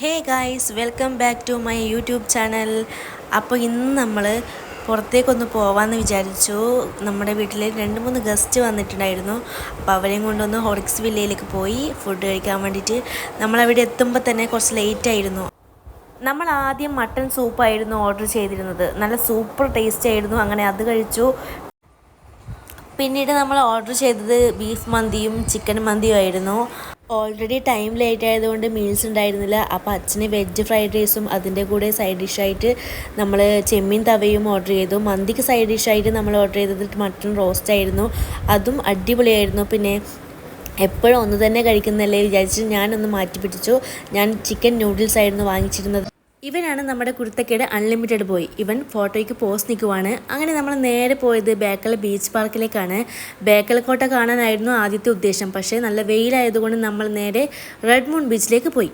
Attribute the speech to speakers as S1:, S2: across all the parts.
S1: Hey guys, welcome back to my YouTube channel. അപ്പോൾ ഇന്ന് നമ്മൾ പുറത്തേക്കൊന്ന് പോകാമെന്ന് വിചാരിച്ചു. നമ്മുടെ വീട്ടിൽ 2-3 ഗസ്റ്റ് വന്നിട്ടുണ്ടായിരുന്നു. അപ്പോൾ അവരെയും കൊണ്ടൊന്ന് ഹോറിക്സ് വില്ലയിലേക്ക് പോയി ഫുഡ് കഴിക്കാൻ വേണ്ടിയിട്ട്. നമ്മളവിടെ എത്തുമ്പോൾ തന്നെ കുറച്ച് ലേറ്റായിരുന്നു. നമ്മൾ ആദ്യം മട്ടൺ സൂപ്പായിരുന്നു ഓർഡർ ചെയ്തിരുന്നത്. നല്ല സൂപ്പർ ടേസ്റ്റ് ആയിരുന്നു. അങ്ങനെ അത് കഴിച്ചു. പിന്നീട് നമ്മൾ ഓർഡർ ചെയ്തത് ബീഫ് മന്തിയും ചിക്കൻ മന്തിയും ആയിരുന്നു. ഓൾറെഡി ടൈം ലേറ്റ് ആയതുകൊണ്ട് മീൽസ് ഉണ്ടായിരുന്നില്ല. അപ്പോൾ അച്ഛന് വെജ് ഫ്രൈഡ് റൈസും അതിൻ്റെ കൂടെ സൈഡ് ഡിഷായിട്ട് നമ്മൾ ചെമ്മീൻ തവയും ഓർഡർ ചെയ്തു. മന്തിക്ക് സൈഡ് ഡിഷായിട്ട് നമ്മൾ ഓർഡർ ചെയ്തത് മട്ടൺ റോസ്റ്റ് ആയിരുന്നു. അതും അടിപൊളിയായിരുന്നു. പിന്നെ എപ്പോഴും ഒന്ന് തന്നെ കഴിക്കുന്നതല്ലേ വിചാരിച്ച് ഞാനൊന്ന് മാറ്റി പിടിച്ചു. ഞാൻ ചിക്കൻ നൂഡിൽസ് ആയിരുന്നു വാങ്ങിച്ചിരുന്നത്. ഇവനാണ് നമ്മുടെ കുരുത്തക്കേട് അൺലിമിറ്റഡ് ബോയ്. ഇവൻ ഫോട്ടോയ്ക്ക് പോസ്റ്റ് നിൽക്കുവാണ്. അങ്ങനെ നമ്മൾ നേരെ പോയത് ബേക്കൽ ബീച്ച് പാർക്കിലേക്കാണ്. ബേക്കൽ കോട്ട കാണാനായിരുന്നു ആദ്യത്തെ ഉദ്ദേശം. പക്ഷേ നല്ല വെയിലായതുകൊണ്ട് നമ്മൾ നേരെ റെഡ് മൂൺ ബീച്ചിലേക്ക് പോയി.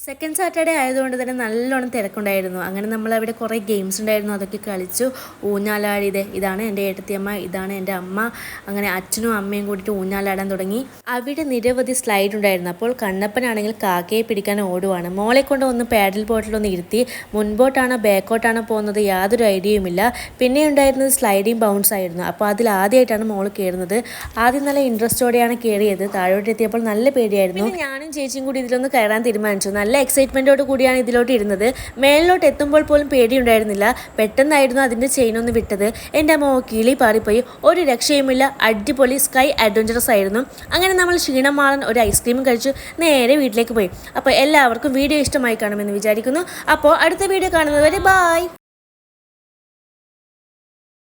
S1: സെക്കൻഡ് സാറ്റർഡേ ആയതുകൊണ്ട് തന്നെ നല്ലോണം തിരക്കുണ്ടായിരുന്നു. അങ്ങനെ നമ്മളവിടെ കുറേ ഗെയിംസ് ഉണ്ടായിരുന്നു, അതൊക്കെ കളിച്ചു. ഊഞ്ഞാലാടിയത്, ഇതാണ് എൻ്റെ ഏട്ടത്തിയമ്മ, ഇതാണ് എൻ്റെ അമ്മ. അങ്ങനെ അച്ഛനും അമ്മയും കൂടിയിട്ട് ഊഞ്ഞാലാടാൻ തുടങ്ങി. അവിടെ നിരവധി സ്ലൈഡ് ഉണ്ടായിരുന്നു. അപ്പോൾ കണ്ണപ്പനാണെങ്കിൽ കാക്കയെ പിടിക്കാൻ ഓടുവാണ്. മോളെ കൊണ്ട് ഒന്ന് പാഡൽ ബോട്ടിലൊന്ന് ഇരുത്തി. മുൻപോട്ടാണോ ബാക്കോട്ടാണോ പോകുന്നത് യാതൊരു ഐഡിയയുമില്ല. പിന്നെ ഉണ്ടായിരുന്നത് സ്ലൈഡിങ് ബൗൺസ് ആയിരുന്നു. അപ്പോൾ അതിൽ ആദ്യമായിട്ടാണ് മോൾ കയറുന്നത്. ആദ്യം നല്ല ഇൻട്രസ്റ്റോടെയാണ് കയറിയത്. താഴോട്ട് എത്തിയപ്പോൾ നല്ല പേടിയായിരുന്നു. ഞാനും ചേച്ചിയും കൂടി ഇതിലൊന്ന് കയറാൻ തീരുമാനിച്ചു. നല്ല എക്സൈറ്റ്മെൻറ്റോട് കൂടിയാണ് ഇതിലോട്ട് ഇരുന്നത്. മേളിലോട്ട് എത്തുമ്പോൾ പോലും പേടിയുണ്ടായിരുന്നില്ല. പെട്ടെന്നായിരുന്നു അതിൻ്റെ ചെയിനൊന്ന് വിട്ടത്. എൻ്റെ അമ്മ കിളി പാറിപ്പോയി. ഒരു രക്ഷയുമില്ല. അടിപൊളി സ്കൈ അഡ്വഞ്ചറസ് ആയിരുന്നു. അങ്ങനെ നമ്മൾ ക്ഷീണം മാറാൻ ഒരു ഐസ്ക്രീമും കഴിച്ചു നേരെ വീട്ടിലേക്ക് പോയി. അപ്പോൾ എല്ലാവർക്കും വീഡിയോ ഇഷ്ടമായി കാണുമെന്ന് വിചാരിക്കുന്നു. അപ്പോൾ അടുത്ത വീഡിയോ കാണുന്നതുവരെ ബായ്.